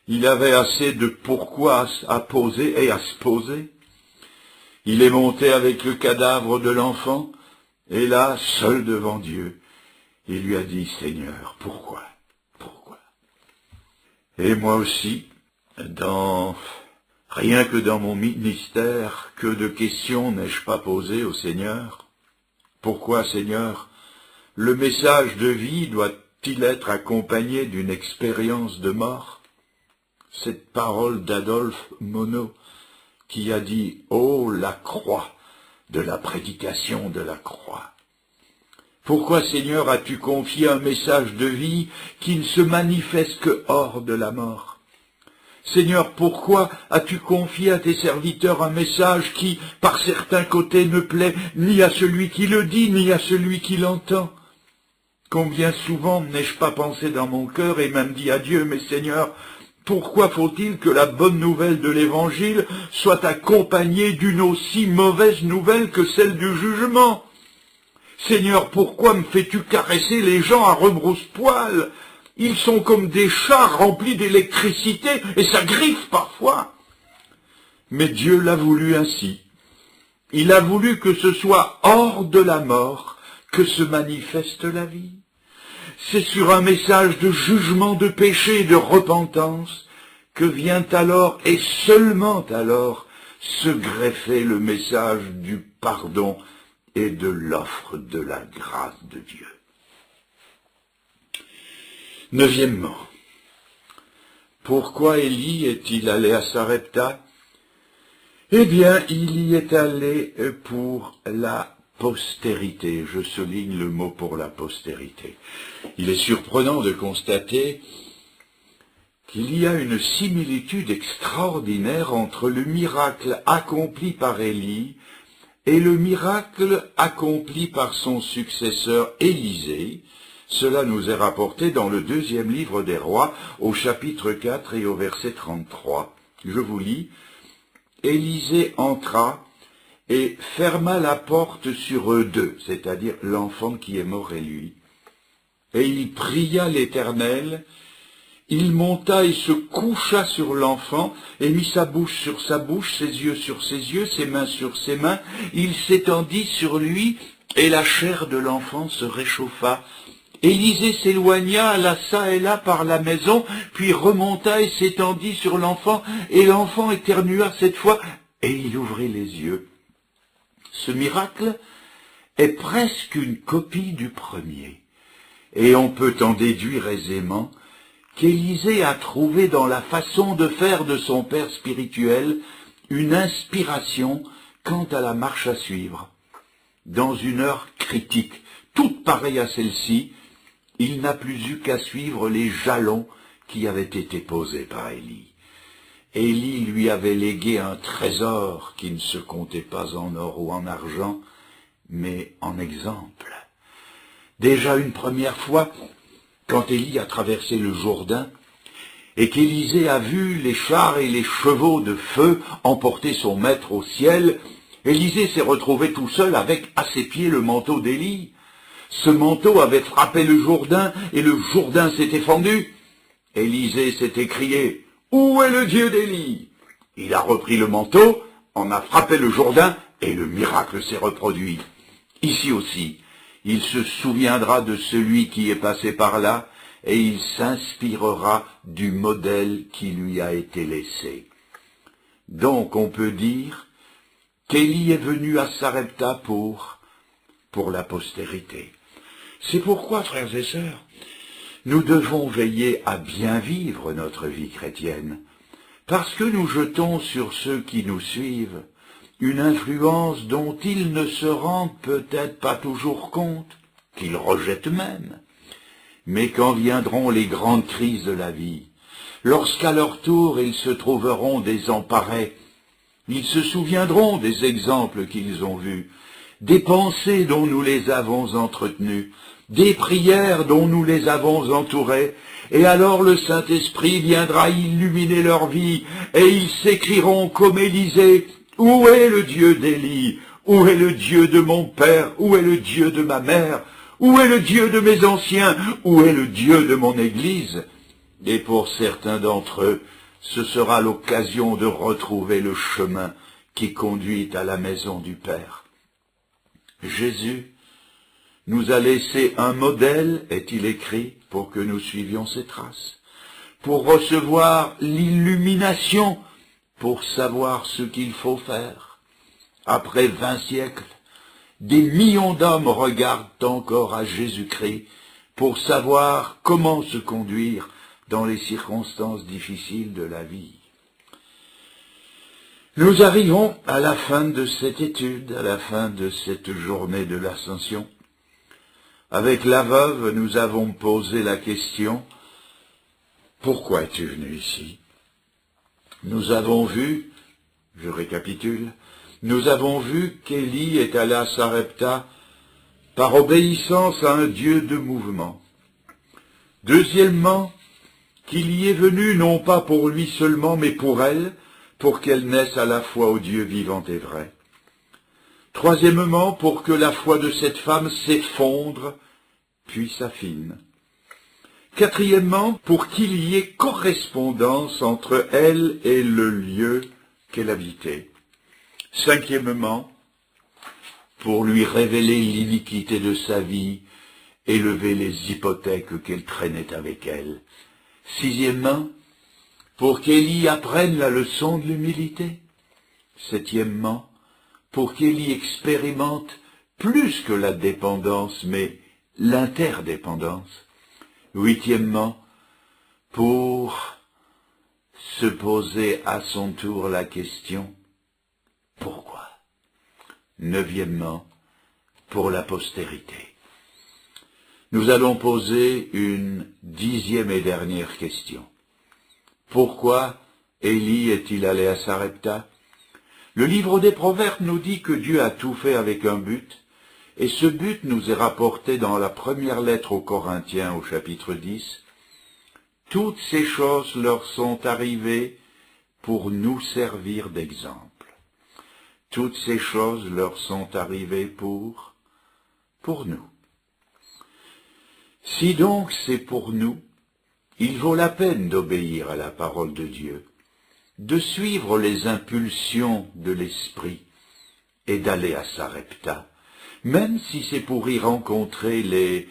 Il avait assez de pourquoi à poser et à se poser. Il est monté avec le cadavre de l'enfant, et là, seul devant Dieu, il lui a dit, « Seigneur, pourquoi? Pourquoi ?» Et moi aussi, rien que dans mon ministère, que de questions n'ai-je pas posées au Seigneur? Pourquoi, Seigneur, le message de vie doit-il être accompagné d'une expérience de mort? Cette parole d'Adolphe Monod, qui a dit « Oh, la croix !» de la prédication de la croix. Pourquoi, Seigneur, as-tu confié un message de vie qui ne se manifeste que hors de la mort? Seigneur, pourquoi as-tu confié à tes serviteurs un message qui, par certains côtés, ne plaît ni à celui qui le dit, ni à celui qui l'entend? Combien souvent n'ai-je pas pensé dans mon cœur et même dit à Dieu, mais Seigneur, pourquoi faut-il que la bonne nouvelle de l'Évangile soit accompagnée d'une aussi mauvaise nouvelle que celle du jugement? Seigneur, pourquoi me fais-tu caresser les gens à rebrousse-poil? Ils sont comme des chats remplis d'électricité et ça griffe parfois. Mais Dieu l'a voulu ainsi. Il a voulu que ce soit hors de la mort que se manifeste la vie. C'est sur un message de jugement de péché et de repentance que vient alors, et seulement alors, se greffer le message du pardon et de l'offre de la grâce de Dieu. Neuvièmement, pourquoi Élie est-il allé à Sarepta? Eh bien, il y est allé pour la postérité. Je souligne le mot pour la postérité. Il est surprenant de constater qu'il y a une similitude extraordinaire entre le miracle accompli par Élie et le miracle accompli par son successeur Élisée. Cela nous est rapporté dans le 2e livre des Rois, au chapitre 4 et au verset 33. Je vous lis. Élisée entra et ferma la porte sur eux deux, c'est-à-dire l'enfant qui est mort et lui. Et il pria l'Éternel, il monta et se coucha sur l'enfant, et mit sa bouche sur sa bouche, ses yeux sur ses yeux, ses mains sur ses mains, il s'étendit sur lui, et la chair de l'enfant se réchauffa, Élisée s'éloigna, alla çà et là par la maison, puis remonta et s'étendit sur l'enfant, et l'enfant éternua cette fois, et il ouvrit les yeux. Ce miracle est presque une copie du premier, et on peut en déduire aisément qu'Élisée a trouvé dans la façon de faire de son père spirituel une inspiration quant à la marche à suivre. Dans une heure critique, toute pareille à celle-ci, il n'a plus eu qu'à suivre les jalons qui avaient été posés par Élie. Élie lui avait légué un trésor qui ne se comptait pas en or ou en argent, mais en exemple. Déjà une première fois, quand Élie a traversé le Jourdain, et qu'Élisée a vu les chars et les chevaux de feu emporter son maître au ciel, Élisée s'est retrouvé tout seul avec à ses pieds le manteau d'Élie. Ce manteau avait frappé le Jourdain, et le Jourdain s'était fendu. Élisée s'est écrié « Où est le Dieu d'Élie ?» Il a repris le manteau, en a frappé le Jourdain, et le miracle s'est reproduit. Ici aussi, il se souviendra de celui qui est passé par là, et il s'inspirera du modèle qui lui a été laissé. Donc on peut dire qu'Élie est venu à Sarepta pour la postérité. C'est pourquoi, frères et sœurs, nous devons veiller à bien vivre notre vie chrétienne, parce que nous jetons sur ceux qui nous suivent une influence dont ils ne se rendent peut-être pas toujours compte, qu'ils rejettent même. Mais quand viendront les grandes crises de la vie, lorsqu'à leur tour ils se trouveront désemparés, ils se souviendront des exemples qu'ils ont vus, des pensées dont nous les avons entretenues, des prières dont nous les avons entourées, et alors le Saint-Esprit viendra illuminer leur vie, et ils s'écrieront comme Élisée, « Où est le Dieu d'Élie? Où est le Dieu de mon père? Où est le Dieu de ma mère? Où est le Dieu de mes anciens? Où est le Dieu de mon Église ?» Et pour certains d'entre eux, ce sera l'occasion de retrouver le chemin qui conduit à la maison du Père. Jésus nous a laissé un modèle, est-il écrit, pour que nous suivions ses traces, pour recevoir l'illumination, pour savoir ce qu'il faut faire. Après 20 siècles, des millions d'hommes regardent encore à Jésus-Christ pour savoir comment se conduire dans les circonstances difficiles de la vie. Nous arrivons à la fin de cette étude, à la fin de cette journée de l'Ascension. Avec la veuve, nous avons posé la question « Pourquoi es-tu venu ici ?» Nous avons vu, je récapitule, nous avons vu qu'Élie est allé à Sarepta par obéissance à un Dieu de mouvement. Deuxièmement, qu'il y est venu non pas pour lui seulement, mais pour elle, pour qu'elle naisse à la fois au Dieu vivant et vrai. Troisièmement, pour que la foi de cette femme s'effondre, puis s'affine. Quatrièmement, pour qu'il y ait correspondance entre elle et le lieu qu'elle habitait. Cinquièmement, pour lui révéler l'iniquité de sa vie et lever les hypothèques qu'elle traînait avec elle. Sixièmement, pour qu'Élie apprenne la leçon de l'humilité. Septièmement, pour qu'Élie expérimente plus que la dépendance, mais l'interdépendance. Huitièmement, pour se poser à son tour la question « Pourquoi ?» Neuvièmement, pour la postérité. Nous allons poser une 10e et dernière question. Pourquoi Élie est-il allé à Sarepta? Le livre des Proverbes nous dit que Dieu a tout fait avec un but, et ce but nous est rapporté dans la première lettre aux Corinthiens au chapitre 10. Toutes ces choses leur sont arrivées pour nous servir d'exemple. Toutes ces choses leur sont arrivées pour nous. Si donc c'est pour nous, il vaut la peine d'obéir à la parole de Dieu, de suivre les impulsions de l'esprit et d'aller à Sarepta, même si c'est pour y rencontrer les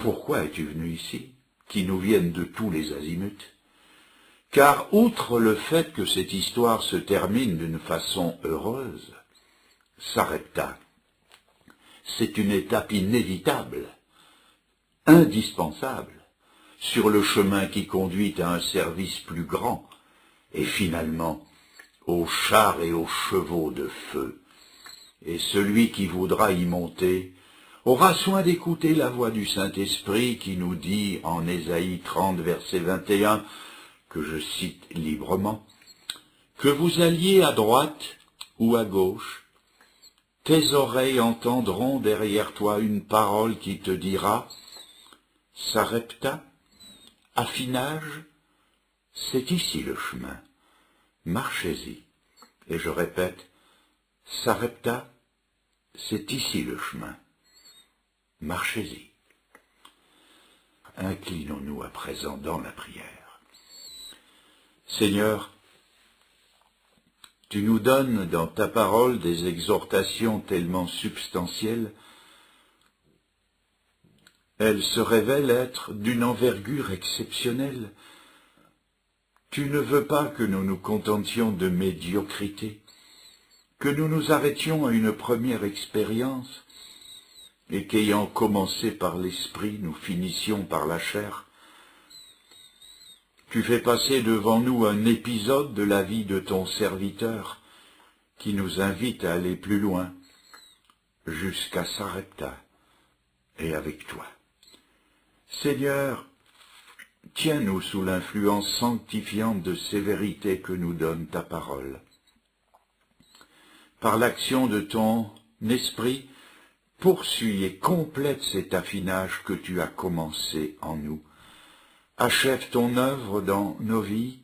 pourquoi es-tu venu ici, qui nous viennent de tous les azimuts? Car outre le fait que cette histoire se termine d'une façon heureuse, Sarepta, c'est une étape inévitable, indispensable, sur le chemin qui conduit à un service plus grand, et finalement aux chars et aux chevaux de feu. Et celui qui voudra y monter aura soin d'écouter la voix du Saint-Esprit qui nous dit en Ésaïe 30, verset 21, que je cite librement, « Que vous alliez à droite ou à gauche, tes oreilles entendront derrière toi une parole qui te dira, Sarepta, affinage, c'est ici le chemin, marchez-y. » Et je répète, Sarepta, c'est ici le chemin, marchez-y. Inclinons-nous à présent dans la prière. Seigneur, tu nous donnes dans ta parole des exhortations tellement substantielles, elles se révèlent être d'une envergure exceptionnelle. Tu ne veux pas que nous nous contentions de médiocrité, que nous nous arrêtions à une première expérience, et qu'ayant commencé par l'esprit, nous finissions par la chair. Tu fais passer devant nous un épisode de la vie de ton serviteur qui nous invite à aller plus loin, jusqu'à Sarepta, et avec toi. Seigneur, tiens-nous sous l'influence sanctifiante de ces vérités que nous donne ta parole. Par l'action de ton esprit, poursuis et complète cet affinage que tu as commencé en nous. Achève ton œuvre dans nos vies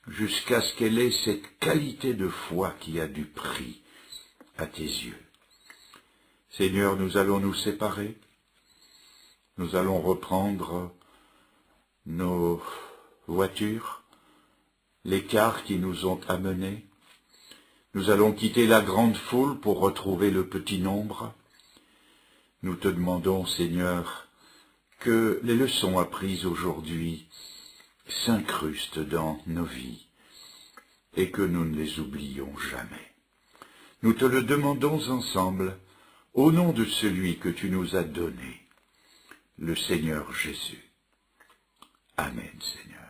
jusqu'à ce qu'elle ait cette qualité de foi qui a du prix à tes yeux. Seigneur, nous allons nous séparer, nous allons reprendre nos voitures, les cars qui nous ont amenés, nous allons quitter la grande foule pour retrouver le petit nombre. Nous te demandons, Seigneur, que les leçons apprises aujourd'hui s'incrustent dans nos vies et que nous ne les oublions jamais. Nous te le demandons ensemble, au nom de celui que tu nous as donné, le Seigneur Jésus. Amen, Seigneur.